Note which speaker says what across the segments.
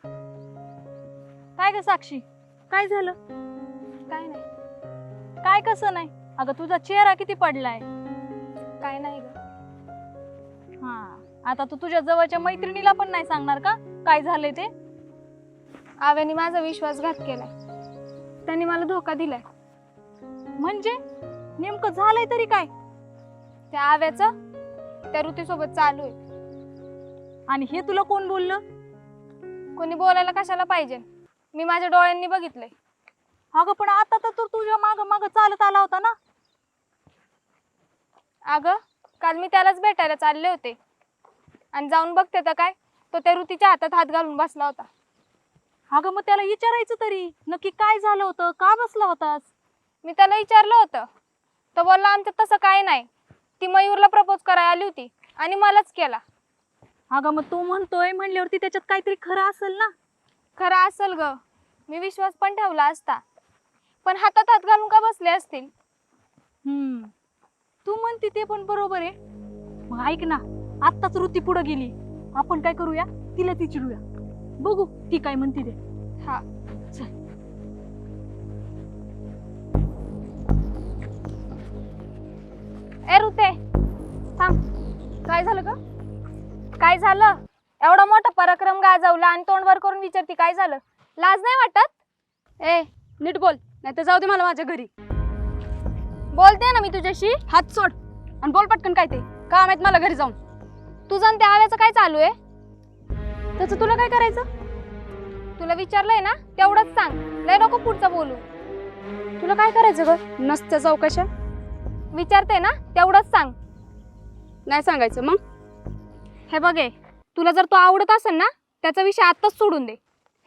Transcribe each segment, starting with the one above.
Speaker 1: काय ग साक्षी, काय झालं?
Speaker 2: काय नाही.
Speaker 1: काय कसं नाही? अगं तुझा चेहरा किती पडलाय.
Speaker 2: काय नाही ग.
Speaker 1: हा, आता तू तुझ्या जवळच्या मैत्रिणीला पण नाही सांगणार का काय झालंय ते?
Speaker 2: आव्याने माझा विश्वासघात केलाय. त्यांनी मला धोका दिलाय.
Speaker 1: म्हणजे नेमकं झालंय तरी काय?
Speaker 2: त्या आव्याचं त्या ऋतीसोबत चालू आहे.
Speaker 1: आणि हे तुला कोण बोललं?
Speaker 2: कोणी बोलायला कशाला पाहिजे? मी माझ्या डोळ्यांनी बघितलंय.
Speaker 1: अगं पण आता तर तू तुझ्या माग माग चालत आला होता ना.
Speaker 2: अगं काल मी त्यालाच भेटायला चालले होते आणि जाऊन बघते तर काय, तो त्या ऋतीच्या हातात हात घालून बसला होता.
Speaker 1: अगं मग त्याला विचारायचं तरी नक्की काय झालं होतं, का बसला होतास?
Speaker 2: मी त्याला विचारलं होतं. तो बोलला आमच्यात तसं काय नाही. ती मयूरला प्रपोज करायला आली होती आणि मलाच केला.
Speaker 1: अगं मग तू म्हणतोय म्हणल्यावरती त्याच्यात काहीतरी खरं असेल ना.
Speaker 2: खरं असेल ग. मी विश्वास पण ठेवला असता, पण हातात हात घालून का बसले असतील?
Speaker 1: तू म्हणते ते पण बरोबर आहे. मग ऐक ना, आत्ताच ऋती पुढे गेली. आपण काय करूया, तिला ती चिडूया. बघू ती काय म्हणते ते.
Speaker 2: हा
Speaker 1: चल.
Speaker 2: ए ऋते, थांब.
Speaker 1: काय झालं का?
Speaker 2: काय झालं? एवढा मोठा पराक्रम गाजवला आणि तोंड वर करून विचारती काय झालं? लाज नाही वाटत?
Speaker 1: ए नीट बोल, नाही तर जाऊ दे मला माझ्या घरी.
Speaker 2: बोलते ना मी तुझ्याशी.
Speaker 1: हात सोड आणि बोल पटकन. काय ते काम आहेत मला घरी जाऊन.
Speaker 2: तुझं आणि त्या आव्याचं काय चालू आहे?
Speaker 1: त्याचं तुला काय करायचं?
Speaker 2: तुला विचारलंय ना, तेवढंच सांग. लय नको पुढचं बोलू.
Speaker 1: तुला काय करायचं ग? नसत्या चौकशा
Speaker 2: विचारते ना, तेवढंच सांग.
Speaker 1: नाही सांगायचं मग.
Speaker 2: हे बघे, तुला जर तो आवडत असेल ना, त्याचा विषय आत्ताच सोडून दे.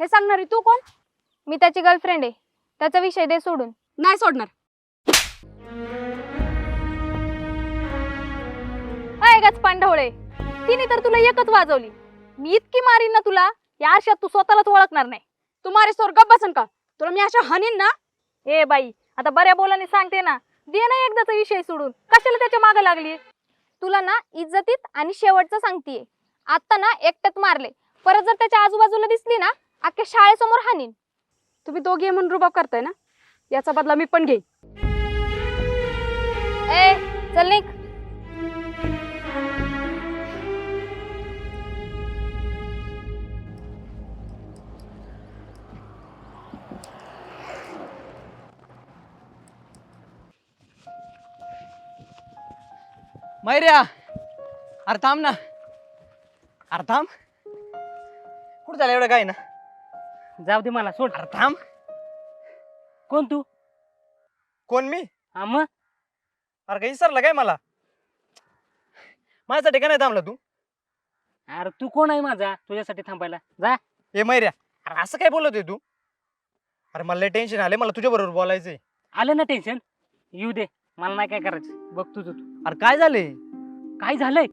Speaker 1: हे सांगणारी तू कोण?
Speaker 2: मी त्याची गर्लफ्रेंड आहे. त्याचा विषय दे सोडून.
Speaker 1: नाही सोडणार. गच पांढवळे, तिने तर तुला एकच वाजवली. मी इतकी मारीन ना तुला, या आरशात तू स्वतःलाच ओळखणार नाही. तू मारे सोर गप्प बसन का? तुला मी अशा हानीन ना. ए बाई, आता बऱ्या बोलाने सांगते ना, दे ना एकदाचा विषय सोडून. कशाला त्याच्या मागे लागली?
Speaker 2: तुला ना इज्जतीत आणि शेवटचं सांगतीये. आता ना एकट्यात मारले, परत जर त्याच्या आजूबाजूला दिसली ना, अख्ख्या शाळेसमोर हानीन.
Speaker 1: तुम्ही दोघे म्हणून रुबाब करताय ना, याचा बदला मी पण घेईन.
Speaker 2: ए चल निघ.
Speaker 3: मैर्या, अरे थांब ना. अरे थांब. कुठं झालं एवढं काय ना?
Speaker 4: जाऊ दे मला सोड.
Speaker 3: अरे थांब.
Speaker 4: कोण तू?
Speaker 3: कोण मी?
Speaker 4: हा मग
Speaker 3: अरे काही विसरला काय मला? माझ्यासाठी का नाही थांबला तू?
Speaker 4: अरे तू कोण आहे माझा तुझ्यासाठी थांबायला? जा.
Speaker 3: ए मैर्या, अरे असं काय बोलतोय तू? अरे मला लय टेन्शन आले, मला तुझ्या बरोबर बोलायचंय.
Speaker 4: आलं ना टेन्शन? येऊ दे, मला नाही काय करायचं. बघ तुझं तू.
Speaker 3: अरे काय झालंय?
Speaker 4: काय झालंय?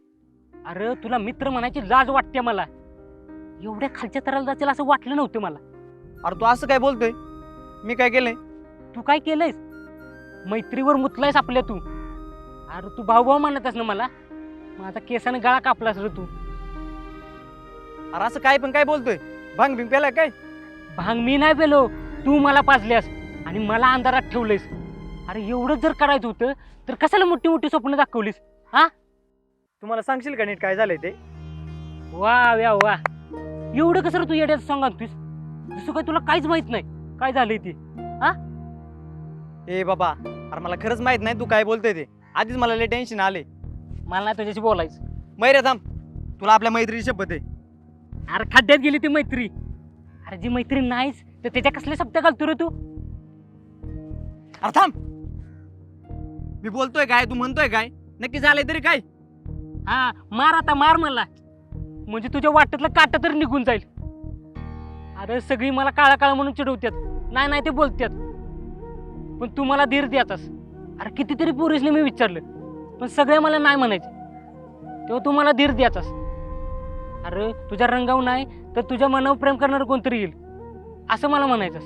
Speaker 4: अरे तुला मित्र म्हणायची लाज वाटते मला. एवढ्या खालच्या तराला जातील असं वाटलं नव्हतं मला.
Speaker 3: अरे तू असं काय बोलतोय? मी काय केलंय?
Speaker 4: तू काय केलंयस? मैत्रीवर मुतलायस आपल्या तू. अरे तू भाऊ भाऊ म्हणतस ना मला. माझा केसाने गळा कापलास रे तू.
Speaker 3: अरे असं काय पण काय बोलतोय? भांग बिंग पेलाय काय?
Speaker 4: भांग मी नाही पेलो, तू मला पाजल्यास आणि मला अंधारात ठेवलंयस. अरे एवढं जर करायचं होतं तर कशाला मोठी मोठी स्वप्न दाखवलीस? हा,
Speaker 3: तुम्हाला सांगशील का नीट काय झालंय ते?
Speaker 4: वा व्या वा. एवढं कसं रे तू येड्यात सांगतोस? जसं काय तुला काहीच माहित नाही काय झालंय ते. हा,
Speaker 3: ए बाबा, अरे मला खरंच माहित नाही तू काय बोलतोय ते. आधीच मला लय टेन्शन आले.
Speaker 4: मला नाही तुझ्याशी बोलायचं.
Speaker 3: मैर्या थांब, तुला आपल्या मैत्रीची शपथ आहे.
Speaker 4: अरे खड्ड्यात गेली ती मैत्री. अरे जी मैत्री नाहीच तर त्याच्या कसले शब्द घालतो रे तू?
Speaker 3: अरे थांब. मी बोलतोय काय, तू म्हणतोय काय? नक्की झालंय तरी काय?
Speaker 4: हा मार आता, मार मला, म्हणजे तुझ्या वाटेतलं काटा तरी निघून जाईल. अरे सगळी मला काळा काळा म्हणून चिडवतात. नाही नाही ते बोलतात, पण तू मला धीर द्याचास. अरे कितीतरी पोरीसने मी विचारलं, पण सगळे मला नाही म्हणायचे. तेव्हा तू मला धीर द्याचास. अरे तुझ्या रंगावर नाही तर तुझ्या मनावर प्रेम करणारं कोणतरी येईल असं मला म्हणायचंस.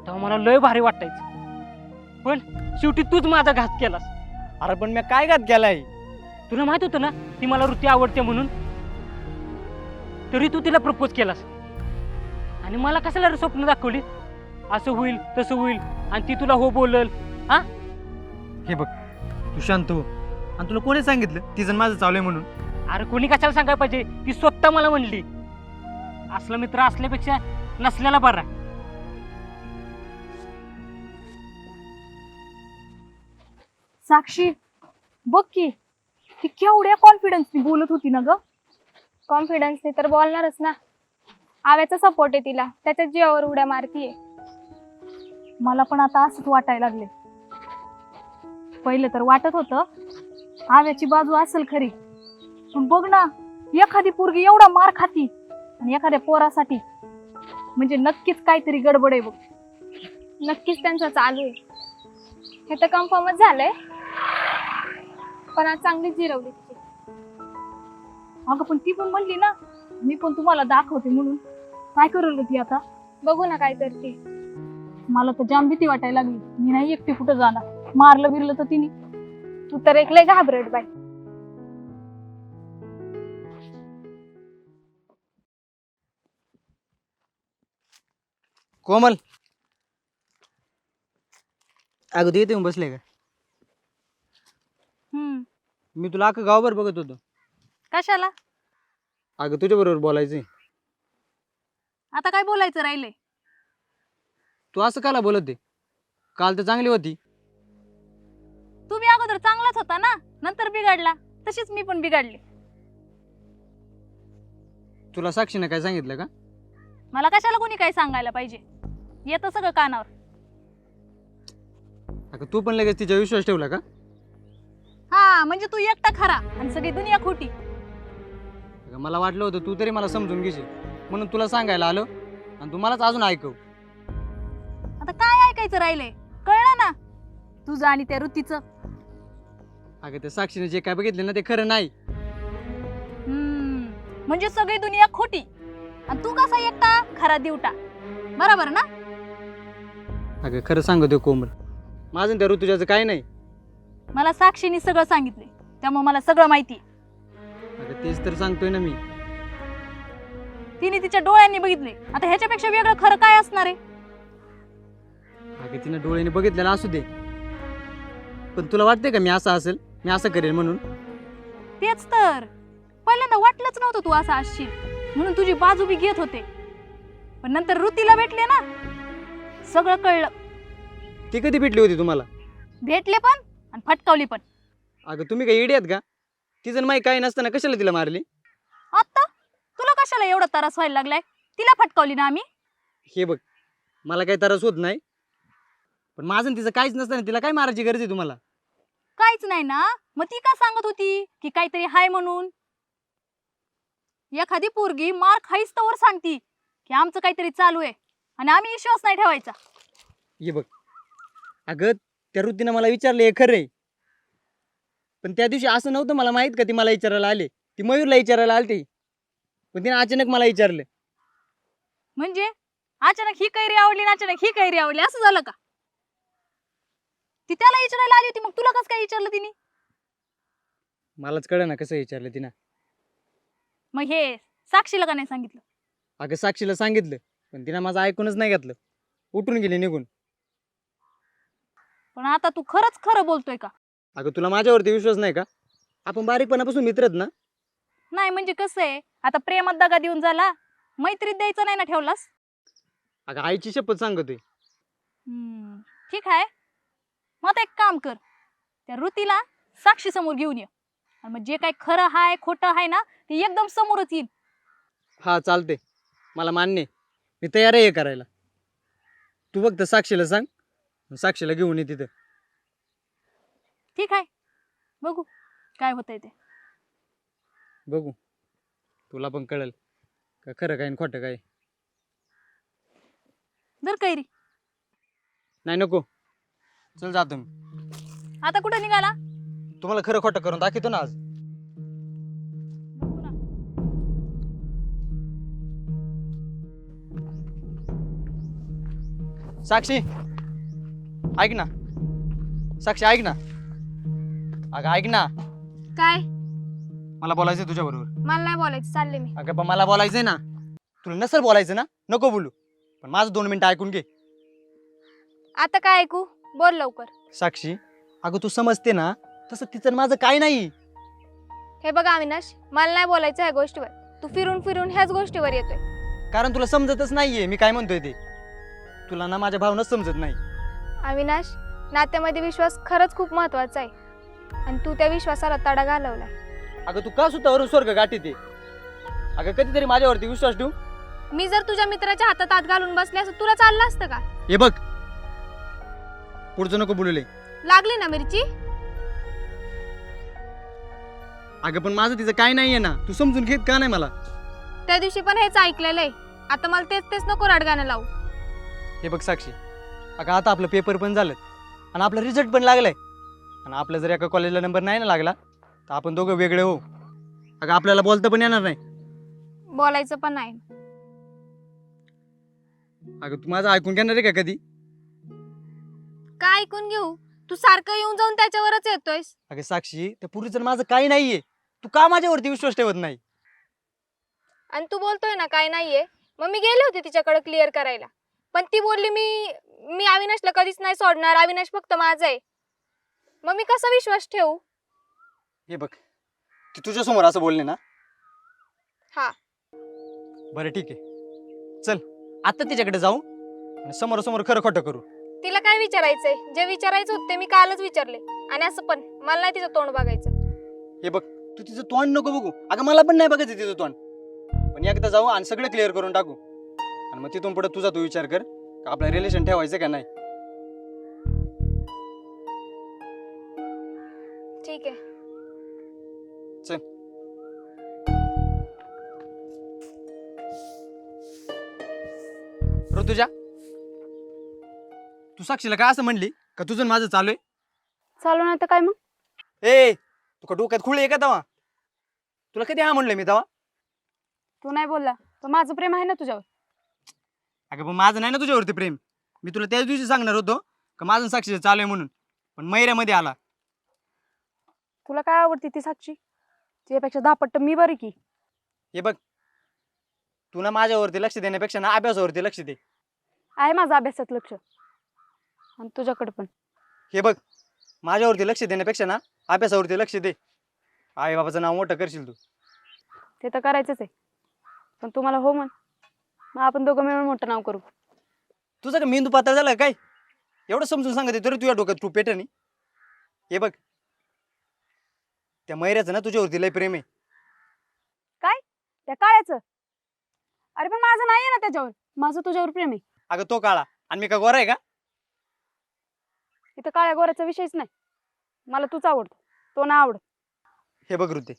Speaker 4: तेव्हा मला लय भारी वाटायचं. पण शेवटी तूच माझा घात केलास.
Speaker 3: अरे पण मी काय घात केलाय?
Speaker 4: तुला माहित होतं ना ती मला ऋती आवडते म्हणून, तरी तू तिला प्रपोज केलास. आणि मला कशाला रे स्वप्न दाखवली असं होईल तसं होईल आणि ती तुला हो बोलल.
Speaker 3: हे बघ तू शांत हो. आणि तुला कोणी सांगितलं तिचं माझं चालू आहे म्हणून?
Speaker 4: अरे कोणी कशाला सांगायला पाहिजे, ती स्वतः मला म्हणली. असला मित्र असल्यापेक्षा नसलेला बरा.
Speaker 1: साक्षी बघ की ती केवढ्या कॉन्फिडन्सनी बोलत होती ना ग.
Speaker 2: कॉन्फिडन्सने तर बोलणारच ना. आव्याचा सपोर्ट आहे तिला, त्याच्या जीवावर उड्या मारतीये.
Speaker 1: मला पण आता असंच वाटायला लागले. पहिलं तर वाटत होतं आव्याची बाजू असेल खरी, पण बघ ना एखादी पोरगी एवढा मार खाती आणि एखाद्या पोरासाठी म्हणजे नक्कीच काहीतरी गडबड आहे बघ.
Speaker 2: नक्कीच त्यांचं चालू आहे, हे तर कन्फर्मच झालंय. पण आज चांगलीच जिरवली तिची.
Speaker 1: अगं पण ती पण म्हणली ना मी पण तुम्हाला दाखवते म्हणून. काय करेल ग ती आता?
Speaker 2: बघू ना काय करते.
Speaker 1: मला तर जाम भीती वाटायला लागली. मी नाही एकटी कुठं जाणार. मारलं बिरलं तर तिने.
Speaker 2: तू तर एक लय घाबरट बाई.
Speaker 3: कोमल, अगं तू इथे येऊन बसले का? मी तुला अख्खं गावभर बघत होतो.
Speaker 1: कशाला?
Speaker 3: अगं तुझ्या बरोबर बोलायचंय.
Speaker 1: आता काय बोलायचं राहिलंय?
Speaker 3: तू असं काला बोलत आहे? काल तर चांगली होती.
Speaker 1: तुम्ही अगोदर चांगलाच होता ना, नंतर बिघडला. तशीच मी पण बिघडले.
Speaker 3: तुला साक्षीने काय सांगितलं का?
Speaker 1: मला कशाला कोणी काय सांगायला पाहिजे, येतं सगळं कानावर.
Speaker 3: अगं तू पण लगेच तिचा विश्वास ठेवला का?
Speaker 1: हा म्हणजे तू एकटा खरा आणि सगळी दुनिया खोटी.
Speaker 3: अगं मला वाटलं होतं तू तरी मला समजून घेशील म्हणून तुला सांगायला आलो आणि तू मलाच अजून ऐकव.
Speaker 1: आता काय ऐकायचं राहिलंय? कळलं ना तुझं आणि त्या ऋतीचं.
Speaker 3: अगं त्या साक्षीने जे काय बघितलं ना ते खरं नाही.
Speaker 1: म्हणजे सगळी दुनिया खोटी आणि तू कसा एकटा खरा दिवटा. बरोबर ना?
Speaker 3: अगं खरं सांगतो कोमल, माझं आणि त्या ऋतुजाचं काय नाही.
Speaker 1: मला साक्षीने सगळं सांगितले, त्यामुळे मला सगळं माहिती.
Speaker 3: अगं तेच तर सांगतोय ना मी.
Speaker 1: तिने तिच्या डोळ्यांनी बघितले. आता ह्याच्यापेक्षा वेगळं खरं काय असणार आहे?
Speaker 3: अगं तिनं डोळ्याने बघितलेलं असू दे, पण तुला वाटते का मी असं असेल, मी असं करेन म्हणून?
Speaker 1: तेच तर पहिल्यांदा वाटलंच नव्हतं तू असा असशील म्हणून तुझी बाजू बी घेत होते. पण नंतर ऋतीला भेटले ना सगळं कळलं.
Speaker 3: ती कधी भेटली होती तुम्हाला?
Speaker 1: भेटले पण आणि फटकावली पण.
Speaker 3: अगं तुम्ही काही इडियत का? तिचं माही काही नसताना कशाला तिला मारली?
Speaker 1: आता तुला कशाला एवढा त्रास व्हायला लागलाय? तिला फटकावली ना आम्ही.
Speaker 3: हे बघ मला काही त्रास होत नाही, पण माझं आणि तिचं काहीच नसताना तिला काय मारायची गरज आहे तुम्हाला?
Speaker 1: काहीच नाही ना, मग ती का सांगत होती की काहीतरी हाय म्हणून? एखादी पोरगी मार खाईस तवर सांगती की आमचं काहीतरी चालू आहे आणि आम्ही विश्वास नाही ठेवायचा.
Speaker 3: हे बघ अगं त्या ऋतीनं मला विचारले हे खरं आहे, पण त्या दिवशी असं नव्हतं मला माहित का ती मला विचारायला आले. ती मयूरला विचारायला आलती, पण तिने अचानक मला विचारलं.
Speaker 1: म्हणजे अचानक ही कैरी आवडली आणि अचानक ही कैरी आवडली असं झालं का? ती त्याला विचारायला आली होती, मग तुला कसं काय विचारलं तिने?
Speaker 3: मलाच कळलं ना कसं विचारलं तिनं.
Speaker 1: मग हे साक्षीला का नाही सांगितलं?
Speaker 3: अगं साक्षीला सांगितलं, पण तिनं माझं ऐकूनच नाही घेतलं, उठून गेली निघून.
Speaker 1: पण आता तू खरंच खरं बोलतोय का?
Speaker 3: अगं तुला माझ्यावरती विश्वास नाही का? आपण बारीकपणापासून मित्रच ना.
Speaker 1: नाही म्हणजे कसं आहे, आता प्रेमात दगा देऊन झाला, मैत्रीत द्यायचं नाही ना ठेवलास?
Speaker 3: अगं आईची शपथ सांगतोय.
Speaker 1: ठीक आहे, मग आता एक काम कर, त्या ऋतीला साक्षी समोर घेऊन ये आणि मग जे काही खरं हाय खोटं हाय ना ते एकदम समोरच येईल.
Speaker 3: हा चालते, मला मान्य आहे, मी तयार आहे हे करायला. तू फक्त साक्षीला सांग, साक्षीला घेऊन ये तिथं.
Speaker 1: ठीक आहे, बघू काय होतंय ते.
Speaker 3: बघू तुला पण कळेल का खरं काय आणि खोटं काय.
Speaker 1: जर कैरी
Speaker 3: नाही नको, चल जातो मी.
Speaker 1: आता कुठं निघाला?
Speaker 3: तुम्हाला खरं खोटं करून दाखवतो ना आज.
Speaker 1: बघू ना.
Speaker 3: साक्षी ऐक ना, साक्षी ऐक ना. अगं ऐक ना,
Speaker 2: काय?
Speaker 3: मला बोलायचंय तुझ्या बरोबर.
Speaker 2: मला नाही बोलायचं, चालले मी.
Speaker 3: अगं पण मला बोलायचंय ना. तुला नसेल बोलायचं ना, नको बोलू. पण माझं 2 मिनिटं ऐकून घे.
Speaker 2: आता काय ऐकू? बोल लवकर.
Speaker 3: साक्षी, अगं तू समजते ना, तसं तिचं आणि माझं काय नाही.
Speaker 2: हे बघा अविनाश, मला नाही बोलायचं ह्या गोष्टीवर. तू फिरून फिरून ह्याच गोष्टीवर येतोय.
Speaker 3: कारण तुला समजतच नाहीये मी काय म्हणतोय ते. तुला ना माझ्या भावनाच समजत नाही.
Speaker 2: अविनाश, नात्यामध्ये विश्वास खरंच खूप महत्वाचा आहे आणि तू त्या विश्वासाला तडा घालवलाय.
Speaker 3: अगं तू का सुतावरून स्वर्ग गाठी ते? अगं कधीतरी माझ्यावरती विश्वास ठेवू.
Speaker 2: मी जर तुझ्या मित्राच्या हातात हात घालून बसले असं तुला चाललं असतं का?
Speaker 3: हे बघ, पुढचं नको बोलले.
Speaker 2: लागली ना मिरची?
Speaker 3: अगं पण माझं तिचं काय नाहीये ना, तू समजून घेत का नाही मला?
Speaker 2: त्या दिवशी पण हेच ऐकलेलं आहे. आता मला तेच तेच नको रडगाणं लावू.
Speaker 3: हे बघ साक्षी, अगं आता आपलं पेपर पण झालं आणि आपला रिझल्ट पण लागलाय. आणि आपला जर एका कॉलेजला नंबर नाही ना लागला तर आपण दोघं वेगळे हो. अगं आपल्याला बोलता पण येणार नाही.
Speaker 2: बोलायचं पण नाही.
Speaker 3: अगं तू माझं ऐकून घेणार आहे का कधी?
Speaker 2: काय ऐकून घेऊ? तू सारखं येऊन जाऊन त्याच्यावरच येतोयस.
Speaker 3: अगं साक्षी, त्या पुरीचं माझं काही नाहीये. तू का माझ्यावरती विश्वास ठेवत नाही?
Speaker 2: आणि तू बोलतोय ना काय नाहीये. मग मी गेले होते तिच्याकडे क्लिअर करायला, पण ती बोलली मी मी अविनाशला कधीच नाही सोडणार, अविनाश फक्त माझा आहे. मग मी कसा विश्वास ठेवू?
Speaker 3: हे बघ, ती तुझ्या समोर असं बोलले ना.
Speaker 2: हा.
Speaker 3: बरं ठीक आहे, चल आता तिच्याकडे जाऊ आणि समोर समोर खरं खोटं करू.
Speaker 2: तिला काय विचारायचंय? जे विचारायचं होतं ते मी कालच विचारले. आणि असं पण मला नाही तिचं तोंड बघायचं.
Speaker 3: हे बघ, तू तिचं तोंड नको बघू. अगं मला पण नाही बघायचं तिचं तोंड. पण एकदा जाऊ आणि सगळं क्लिअर करून टाकू. आणि मग तिथून पुढे तुझा तू विचार कर का आपलं रिलेशन ठेवायचं का नाही.
Speaker 2: ठीक आहे.
Speaker 3: चल. ऋतुजा, तू साक्षीला काय असं म्हणली का तुझं आणि माझं चालू आहे?
Speaker 1: चालू नाही तर काय मग?
Speaker 3: ए, तुका डोक्यात खुळी आहे का तवा? तुला कधी हा म्हणलं मी तवा?
Speaker 1: तू नाही बोलला तर माझं प्रेम आहे ना तुझ्यावर.
Speaker 3: अगं पण माझं नाही ना तुझ्यावरती प्रेम. मी तुला त्याच दिवशी सांगणार होतो का माझं साक्षीचं चालू आहे म्हणून, पण मैऱ्यामध्ये आला.
Speaker 1: तुला काय आवडती ती साक्षी? तिच्यापेक्षा 10 पट्ट मी बरी की.
Speaker 3: हे बघ, तू ना माझ्यावरती लक्ष देण्यापेक्षा ना अभ्यासावरती लक्ष दे.
Speaker 1: आहे माझं अभ्यासात लक्ष, आणि तुझ्याकडे पण.
Speaker 3: हे बघ, माझ्यावरती लक्ष देण्यापेक्षा ना अभ्यासावरती लक्ष दे. आई बाबाचं नाव मोठं करशील तू.
Speaker 1: ते तर करायचंच आहे, पण तुम्हाला हो म्हण, मग आपण दोघं मिळून मोठं नाव करू.
Speaker 3: तुझं का मेंदू पातळ झाला काय? एवढं समजून सांगते तरी तुझ्या डोक्यात तू पेटणी. हे बघ, त्या मैऱ्याचं ना तुझ्यावरती लय प्रेम आहे.
Speaker 1: काय? त्या काळ्याचं? अरे पण माझं नाही आहे ना त्याच्यावर. माझं तुझ्यावर प्रेम आहे.
Speaker 3: अगं तो काळा आणि मी का गोरा आहे का?
Speaker 1: इथं काळ्या गोऱ्याचा विषयच नाही. मला तूच आवडतो, तो ना आवडत.
Speaker 3: हे बघ ऋते,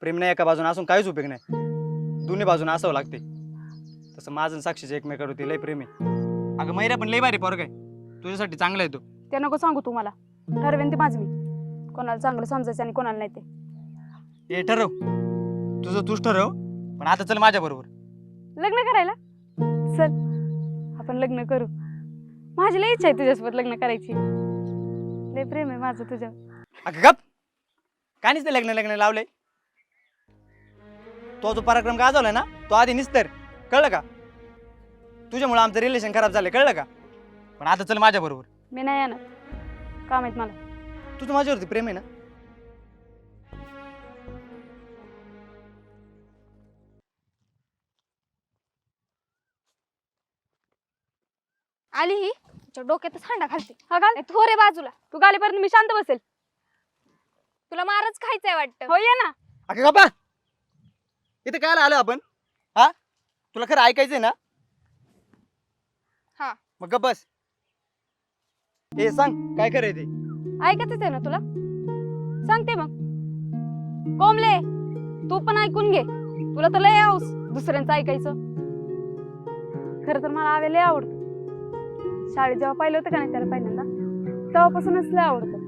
Speaker 3: प्रेम नाही एका बाजूने असून काहीच उपयोग नाही. दोन्ही बाजूने असावं लागते. तसं माझं आणि साक्षीचं एकमेकावरती लय प्रेम आहे. अगं मैऱ्या पण लय भारी पोरग आहे. तुझ्यासाठी चांगला आहे तो.
Speaker 1: ते नको सांगू तू मला. ठरवेन ते माझं मी. कोणाला चांगलं समजायचं आणि कोणाला नाही ते.
Speaker 3: हे ठरव, तुझं तूच ठरव. पण आता चल माझ्या बरोबर.
Speaker 1: लग्न करायला चल, आपण लग्न करू. माझी लय इच्छा आहे तुझ्यासोबत लग्न करायची. लय प्रेम आहे माझं तुझ्यावर.
Speaker 3: अगं गप, का नाही ते लग्न लग्न लावलंय? तो जो पराक्रम गाजवलाय ना तो आधी निस्तर, कळलं का? तुझ्यामुळे आमचं रिलेशन खराब झालंय, कळलं का? पण आता चल माझ्या बरोबर.
Speaker 1: मी नाही येणार, काम आहेत मला.
Speaker 3: तुझं माझ्यावरती प्रेम आहे ना?
Speaker 2: आली ही तिच्या डोक्यातच हांडा घालते.
Speaker 1: हा घाल.
Speaker 2: थोरे बाजूला.
Speaker 1: तू गालीपर्यंत मी शांत बसेल.
Speaker 2: तुला मारच खायचंय वाटतं.
Speaker 1: हो ये ना.
Speaker 3: अगं गप्पा, इथं काय आलो आपण? हा, तुला खरं ऐकायचंय ना?
Speaker 2: हा.
Speaker 3: मग गप्प बस. हे सांग काय करायचं ते?
Speaker 1: ऐकायचंच आहे ना तुला? सांगते मग. कोंबले, तू पण ऐकून घे. तुला तर लय हौस दुसऱ्यांचं ऐकायचं. खरं तर मला आवे लय आवडतं. शाळेत जेव्हा पाहिलं होतं का नाही त्याला पहिल्यांदा, तेव्हापासूनच लय आवडतं.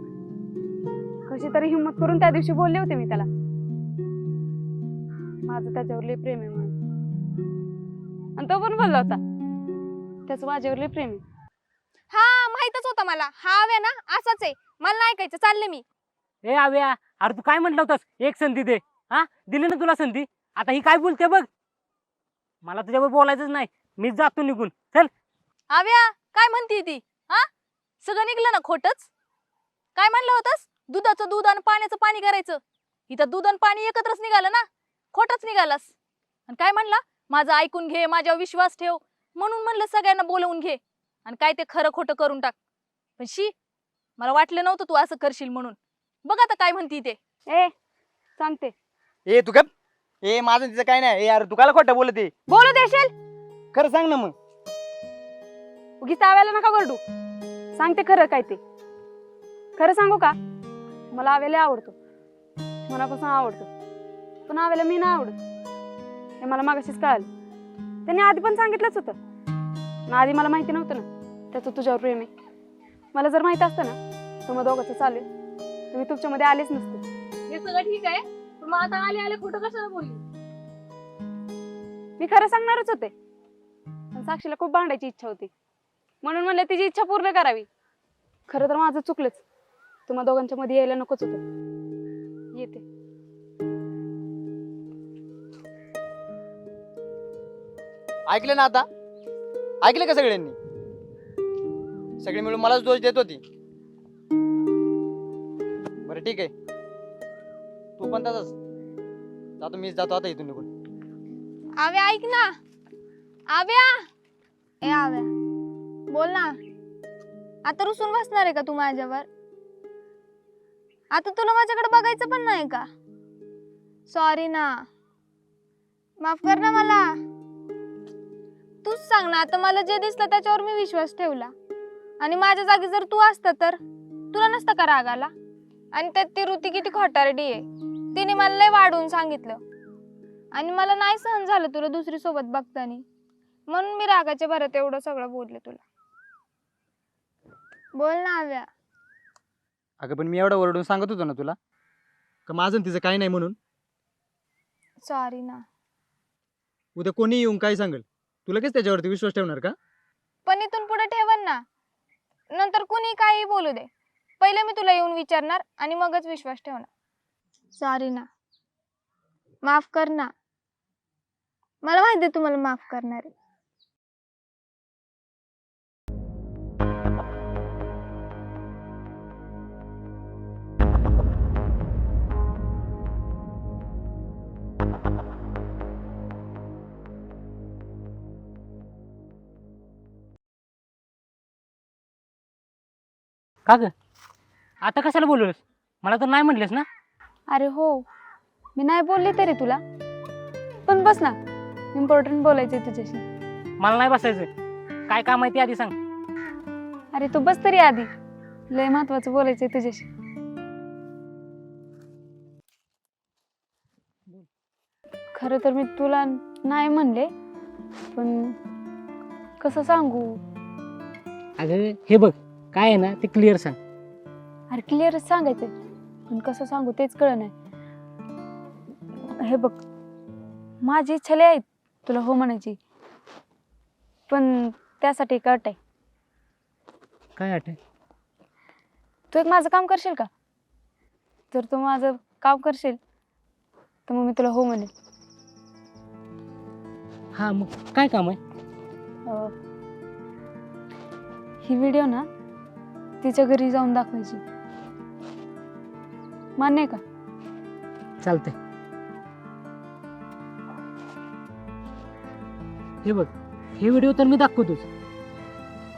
Speaker 1: कशी तरी हिंमत करून त्या दिवशी बोलले होते मी त्याला, माझं त्याच्यावर लय प्रेम आहे म्हणून. आणि तो पण बोलला होता त्याचं माझ्यावर लय प्रेम आहे.
Speaker 2: हा, माहितच होतं मला. हा आव्या ना असाच आहे. मला नाही ऐकायचं, चालले मी.
Speaker 4: ए आव्या, अरे तू काय म्हटलं होतास एक संधी दे. हा, दिली ना तुला संधी. आता ही काय बोलते बघ. मला तुझ्यावर बोलायचंच नाही. मी जातो निघून. चल.
Speaker 1: आव्या काय म्हणती ती? हा, सगळं निघलं ना खोटच? काय म्हणलं होतस? दुधाचं दूध आणि पाण्याचं पाणी करायचं. इथं दूध आणि पाणी एकत्रच निघालं ना, खोटच निघालास. आणि काय म्हणला? माझं ऐकून घे, माझ्यावर विश्वास ठेव, म्हणून म्हणलं सगळ्यांना बोलवून घे आणि काय ते खरं खोटं करून टाक. पण शी, मला वाटलं नव्हतं तू असं करशील म्हणून. बघ आता काय म्हणती ते.
Speaker 2: ए सांगते.
Speaker 3: ए तू गप. ए माझं तिचं काय नाही. ए यार तू काला खोटं बोलते?
Speaker 2: बोलू देशील?
Speaker 3: खरं सांग ना मग.
Speaker 2: उगीच आव्याला नका वरडू. सांगते खरं काय ते. खरं सांगू का? मला आव्याला आवडतो, मनापासून आवडतो. पण आव्याला मी नाही आवडत हे मला मागाशीच कळालं. त्याने आधी पण सांगितलंच होतं. पण आधी मला माहिती नव्हतं ना त्याचं तुझ्यावर प्रेम आहे. मला जर माहित असतं ना तुम्हा दोघांचं चालू आहे तर मी तुमच्यामध्ये आलेच नसते.
Speaker 1: हे सगळं ठीक आहे, पण मग आता आले आले खोटं कशाला बोलली?
Speaker 2: मी खरं सांगणारच होते, पण साक्षीला खूप भांडायची इच्छा होती म्हणून म्हणलं तिची इच्छा पूर्ण करावी. खरं तर माझं चुकलंच. तुम्हा दोघांच्या मध्ये यायला नकोच होतं. येते.
Speaker 3: ऐकलं ना आता? ऐकलं का सगळ्यांनी? सगळे मिळून मलाच दोष देत होती. बरं ठीक आहे, तू पण तसंच. जातो, मीच जातो आता इथून निघून.
Speaker 2: आव्या ऐक ना. आव्या, ए आव्या बोल ना. आता रुसून बसणार आहे का तू माझ्यावर? आता तुला माझ्याकडे बघायचं पण नाही का? सॉरी ना, माफ कर ना मला. तूच सांग ना. आता मला जे दिसलं त्याच्यावर मी विश्वास ठेवला आणि माझ्या जागी जर तू असता तर तुला नसता का राग आला? आणि त्यात ती ऋती किती खोटारडी आहे. तिने मला लय वाढवून सांगितलं आणि मला नाही सहन झालं तुला दुसरी सोबत बघतानी, म्हणून मी रागाच्या भरात एवढं सगळं बोलले तुला. बोल ना आव्या.
Speaker 3: अगं पण मी एवढं ओरडून सांगत होतो ना तुला का माझं आणि तिचं काही नाही म्हणून.
Speaker 2: सॉरी ना.
Speaker 3: उद्या कोणी येऊन काय सांगेल, तू लगेच त्याच्यावरती विश्वास ठेवणार का?
Speaker 2: पण इथून पुढे ठेवन ना. नंतर कुणी काही बोलू दे, पहिले मी तुला येऊन विचारणार आणि मगच विश्वास ठेवणार. सॉरी ना, माफ कर ना. मला माहिती आहे तुम्हाला माफ करणार आहे.
Speaker 4: का ग? आता कशाला बोलवलंस? मला तर नाही म्हणलेस ना.
Speaker 2: अरे हो, मी नाही बोलले तरी तुला. पण बस ना, इम्पॉर्टंट बोलायचंय तुझ्याशी.
Speaker 4: मला नाही बसायचं. काय काम आहे ते आधी सांग.
Speaker 2: अरे तू बस तरी आधी, लय महत्वाचं बोलायचंय तुझ्याशी. खरं तर मी तुला नाही म्हणले, पण कसं सांगू?
Speaker 4: अगं हे बघ, काय आहे ना ते क्लिअर सांग.
Speaker 2: अरे क्लिअरच सांगायचंय, पण कसं सांगू तेच कळलं नाही. हे बघ, माझी इच्छा लय आहे तुला हो म्हणायची, पण त्यासाठी एक अट आहे.
Speaker 4: काय आठ आहे?
Speaker 2: तू एक माझं काम करशील का? जर तू माझं काम करशील तर मग मी तुला हो म्हणेन.
Speaker 4: हा मग काय काम आहे?
Speaker 2: ही व्हिडिओ ना तिच्या घरी जाऊन दाखवायची. मान्य आहे का?
Speaker 4: चालतंय. हे बघ, हे व्हिडिओ तर मी दाखवतोच,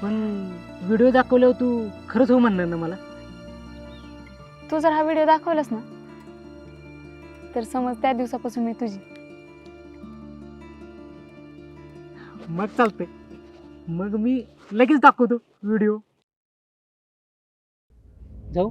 Speaker 4: पण व्हिडिओ दाखवल्यावर तू खरंच हो म्हणणार ना मला?
Speaker 2: तू जर हा व्हिडिओ दाखवलास ना तर समज त्या दिवसापासून मी तुझी.
Speaker 4: मग चालतंय. मग मी लगेच दाखवतो व्हिडिओ. जाऊ.